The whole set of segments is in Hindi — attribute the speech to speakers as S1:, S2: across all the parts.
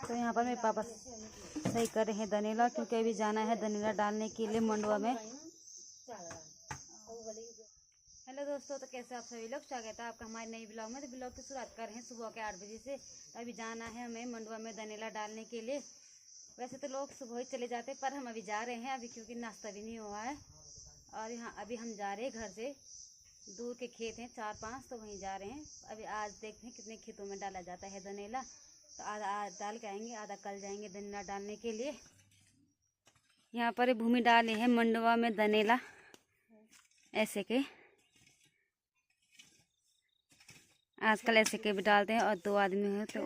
S1: तो यहाँ पर मेरे पापा सही कर रहे हैं धनेला, क्योंकि अभी जाना है धनेला डालने के लिए मंडवा में। हेलो दोस्तों, तो कैसे आप सभी लोग, स्वागत है आपका हमारे नई ब्लॉग में। तो ब्लॉग की शुरुआत कर रहे हैं सुबह के 8 बजे से। तो अभी जाना है हमें मंडवा में धनेला डालने के लिए। वैसे तो लोग सुबह ही चले जाते, पर हम अभी जा रहे हैं अभी, क्योंकि नाश्ता भी नहीं हुआ है। और यहाँ अभी हम जा रहे हैं, घर से दूर के खेत हैं 4-5, तो वहीं जा रहे हैं। अभी आज देखते हैं कितने खेतों में डाला जाता है धनेला। तो आधा आज डाल के आएंगे, आधा कल जाएंगे धनेला डालने के लिए। यहाँ पर भूमि डाले हैं मंडवा में धनेला ऐसे के, आजकल ऐसे के भी डालते हैं। और 2 आदमी हैं तो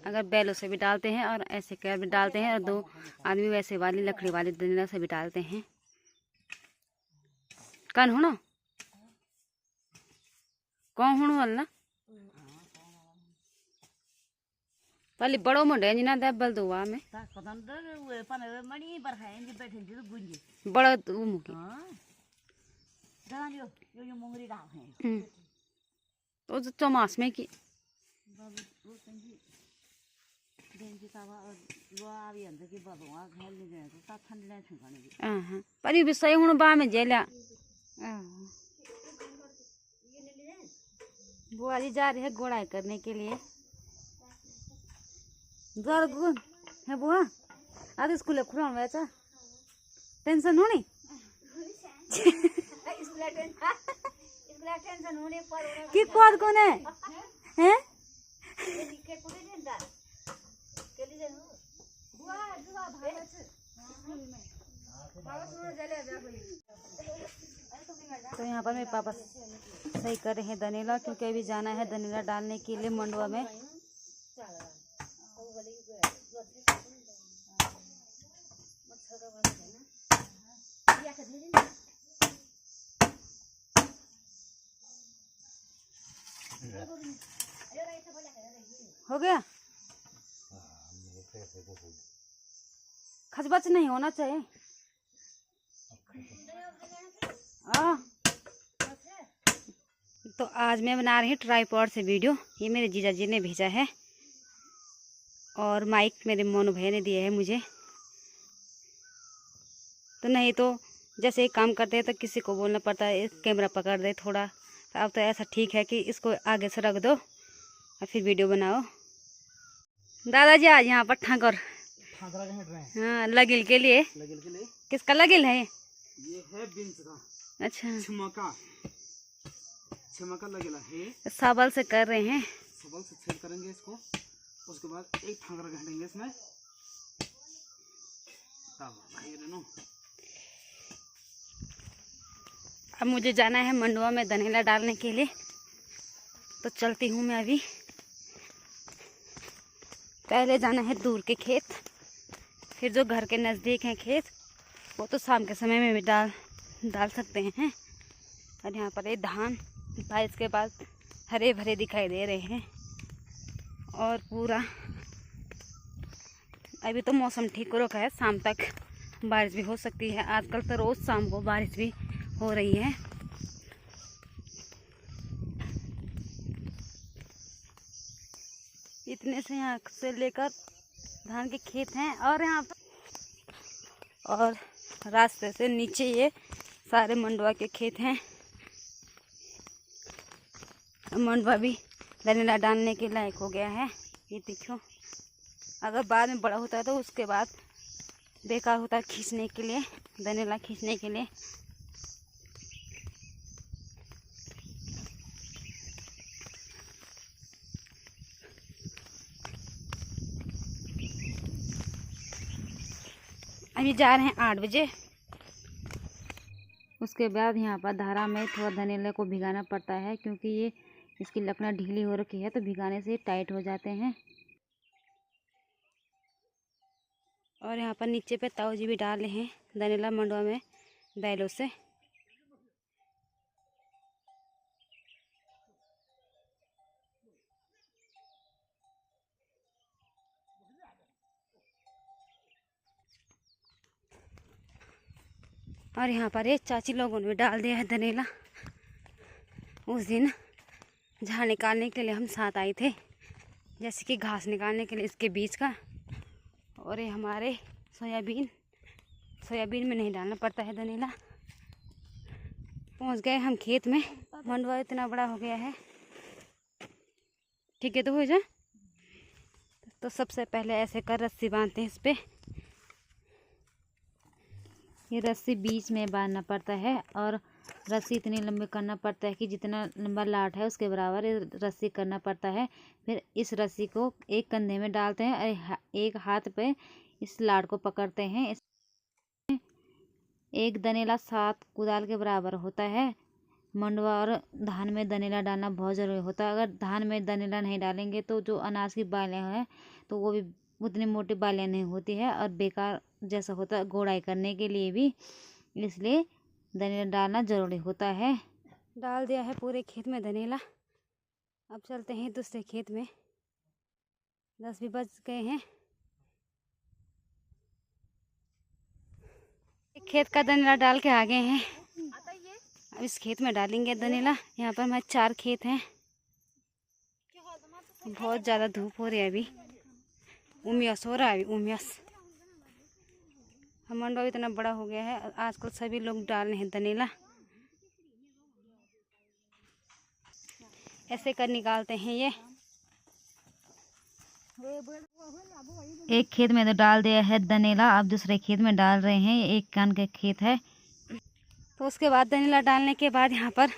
S1: अगर बैलों से भी डालते हैं, और ऐसे के भी डालते हैं। और 2 आदमी वैसे वाली लकड़ी वाली धनेला से भी डालते हैं। कौन हो ना कौन हो वाला पहले बड़ो मुंडे जिना दे बल दुआ में बड़ा मुकी तो चमास में की पर भी सही हूँ बा में जेला बुआ जी जा रही है गोड़ाई करने के लिए। जर गुन है बुआ आज स्कूल खुला वैसा टेंशन होनी कि कौन कौन है हैं तो यहाँ पर मेरे पापा सही कर रहे हैं धनेला, क्योंकि अभी जाना है धनेला डालने के लिए मंडवा में। हो गया, खचबच नहीं होना चाहिए। तो आज मैं बना रही हूँ ट्राइपॉड से वीडियो। ये मेरे जीजा जी ने भेजा है, और माइक मेरे मोनू भैया ने दिया है मुझे। तो नहीं तो जैसे काम करते हैं तो किसी को बोलना पड़ता है कैमरा पकड़ दे थोड़ा। तो अब तो ऐसा ठीक है कि इसको आगे से रख दो और फिर वीडियो बनाओ। दादाजी आज यहाँ पर ठाकर हाँ लगिल के लिए। किसका लगिल है?
S2: ये है बीन्स का।
S1: अच्छा
S2: छिमका लगेला है।
S1: सबल से कर रहे हैं,
S2: सबल से छेद करेंगे इसको। उसके बाद एक ठाकरा घाटेंगे इसमें।
S1: अब मुझे जाना है मंडवा में धनेला डालने के लिए, तो चलती हूँ मैं अभी। पहले जाना है दूर के खेत, फिर जो घर के नज़दीक हैं खेत वो तो शाम के समय में भी डाल सकते हैं। और यहाँ पर ये धान बारिश के बाद हरे भरे दिखाई दे रहे हैं। और पूरा अभी तो मौसम ठीक हो रखा है, शाम तक बारिश भी हो सकती है। आजकल तो रोज़ शाम को बारिश भी हो रही है। इतने से यहाँ से लेकर धान के खेत हैं, और यहाँ पर और रास्ते से नीचे ये सारे मंडवा के खेत हैं। मंडवा भी धनेला डालने के लायक हो गया है। ये देखो, अगर बाद में बड़ा होता है तो उसके बाद बेकार होता है खींचने के लिए, धनेला खींचने के लिए। अभी जा रहे हैं 8 बजे। उसके बाद यहाँ पर धारा में थोड़ा धनेले को भिगाना पड़ता है, क्योंकि ये इसकी लकड़ा ढीली हो रखी है, तो भिगाने से टाइट हो जाते हैं। और यहाँ पर नीचे पे ताऊ जी भी डाले हैं धनेला मंडवा में बैलों से। और यहाँ पर एक चाची लोगों ने भी डाल दिया है धनेला। उस दिन झाड़ निकालने के लिए हम साथ आए थे, जैसे कि घास निकालने के लिए इसके बीच का। और ये हमारे सोयाबीन में नहीं डालना पड़ता है धनीला। पहुंच गए हम खेत में। मंडवा इतना बड़ा हो गया है। ठीक है, तो हो जा। तो सबसे पहले ऐसे कर रस्सी बांधते हैं इस पे। ये रस्सी बीच में बांधना पड़ता है और रस्सी इतनी लंबी करना पड़ता है कि जितना लंबा लाट है उसके बराबर रस्सी करना पड़ता है। फिर इस रस्सी को एक कंधे में डालते हैं और एक हाथ पे इस लाट को पकड़ते हैं। एक दनेला 7 कुदाल के बराबर होता है। मंडवा और धान में दनेला डालना बहुत ज़रूरी होता है। अगर धान में दनेला नहीं डालेंगे तो जो अनाज की बालें हैं तो वो भी उतनी मोटी बालें नहीं होती है और बेकार जैसा होता है गोड़ाई करने के लिए भी, इसलिए धनिया डालना ज़रूरी होता है। डाल दिया है पूरे खेत में धनिया। अब चलते हैं दूसरे खेत में। 10 भी बज गए हैं। एक खेत का धनिया डाल के आ गए हैं। अब इस खेत में डालेंगे धनिया। यहाँ पर हमारे 4 खेत हैं। बहुत ज़्यादा धूप हो रही है अभी। उमियास हो रहा है अभी, उमियास। मंडवा इतना बड़ा हो गया है, आजकल सभी लोग डाल रहे हैं धनिया। ऐसे कर निकालते हैं ये। एक खेत में तो डाल दिया है धनिया, अब दूसरे खेत में डाल रहे हैं। ये एक कान का खेत है। तो उसके बाद धनिया डालने के बाद यहाँ पर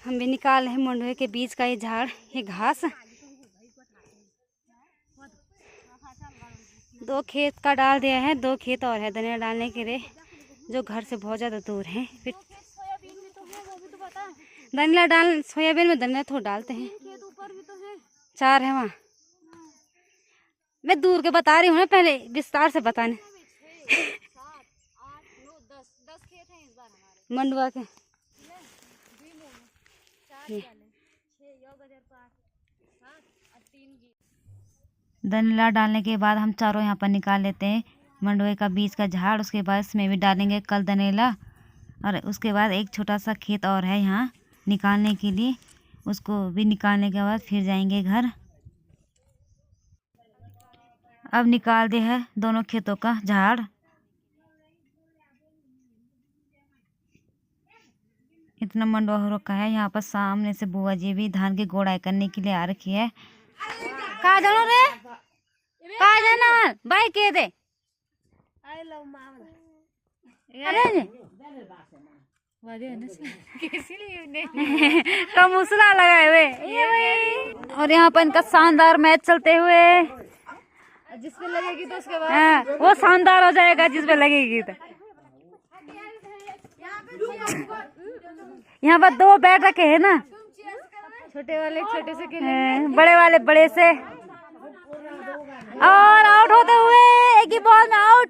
S1: हम भी निकाल रहे हैं मंडवे के बीच का ये झाड़, ये घास। 2 खेत का डाल दिया है, 2 खेत और है धनिया डालने के लिए, जो घर से बहुत ज़्यादा दूर है। फिर धनिया डाल, सोयाबीन में धनिया थोड़ा डालते हैं। 4 है वहाँ। मैं दूर के बता रही हूँ ना, पहले विस्तार से बताने। 10 खेत हैं इस बार हमारे मंडवा के। धनिया डालने के बाद हम चारों यहाँ पर निकाल लेते हैं मंडवे का बीच का झाड़। उसके बाद इसमें भी डालेंगे कल धनिया। और उसके बाद एक छोटा सा खेत और है यहाँ निकालने के लिए, उसको भी निकालने के बाद फिर जाएंगे घर। अब निकाल दे है दोनों खेतों का झाड़। इतना मंडवा हो रखा है। यहाँ पर सामने से बुआ जी भी धान की गोड़ाई करने के लिए आ रखी है। कहाँ जानो रे, कहाँ जाना भाई के दे। अरे कमुसला लगाए हुए। और यहाँ पर इनका शानदार मैच चलते हुए, जिसपे लगेगी तो उसके बाद वो शानदार हो जाएगा जिसपे लगेगी तो। यहाँ पर 2 बैट रखे हैं ना, छोटे वाले छोटे से खेलेंगे, बड़े वाले बड़े से। और आउट होते हुए एक ही बॉल में आउट।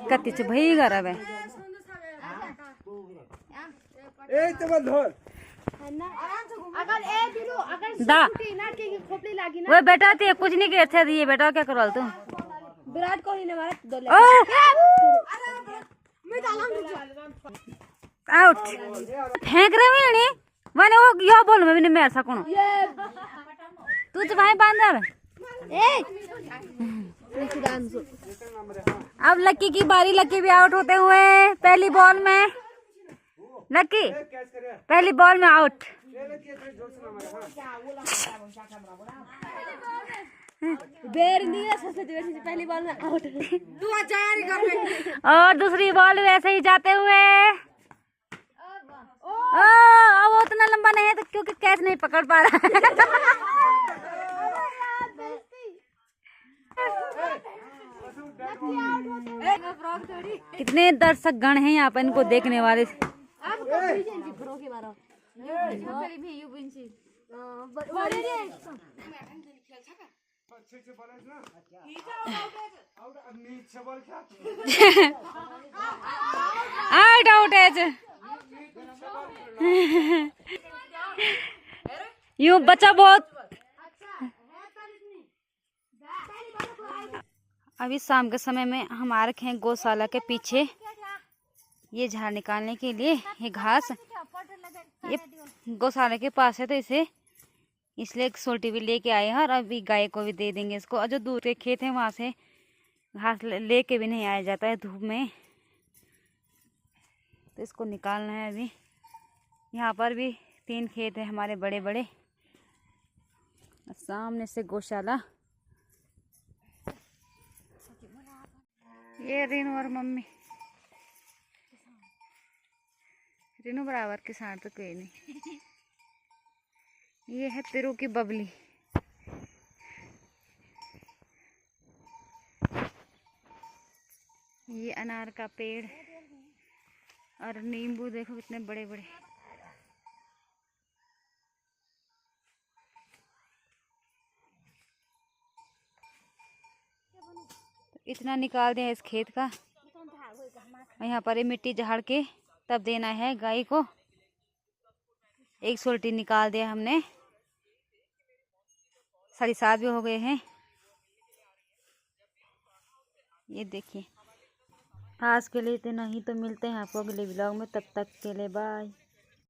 S1: कत्ती भई घर अब दा वो बेटा थे कुछ नहीं कहते थे। ये बेटा क्या करवाल तू? विराट कोहली ने मारा 2 आउट। फेंक रहे हैं नहीं मैंने वो यो बोल मैं नहीं मार सकूं। तू तो भाई बांधर। अब लक्की की बारी। लक्की भी आउट होते हुए पहली बॉल में। लक्की पहली बॉल में आउट। पहली बॉल में आउट। और दूसरी बॉल वैसे ही जाते हुए। अब वो उतना लंबा नहीं है तो क्योंकि कैच नहीं पकड़ पा रहा है। कितने दर्शक गण हैं यहाँ पर इनको देखने वाले। आउट आउट है। यूं बच्चा बहुत। अभी शाम के समय में हम आ रखे हैं गौशाला के पीछे ये झाड़ निकालने के लिए। ये घास ये गौशाला के पास है तो इसे इसलिए एक सोल्टी भी लेके आए हैं और अभी गाय को भी दे देंगे इसको। और जो दूर के खेत हैं वहाँ से घास लेके भी नहीं आया जाता है धूप में, तो इसको निकालना है अभी। यहाँ पर भी 3 खेत हैं हमारे बड़े बड़े, सामने से गौशाला। ये रीनू और मम्मी, रीनू बराबर किसान तो कोई नहीं। ये है तिरु की बबली। ये अनार का पेड़ और नींबू देखो कितने बड़े बड़े। इतना निकाल दिया इस खेत का। यहाँ पर ये मिट्टी झाड़ के तब देना है गाय को। एक सोल्टी निकाल दिया हमने, 7:30 भी हो गए हैं। ये देखिए, आज के लिए इतना ही। तो मिलते हैं आपको अगले ब्लॉग में, तब तक के लिए बाय।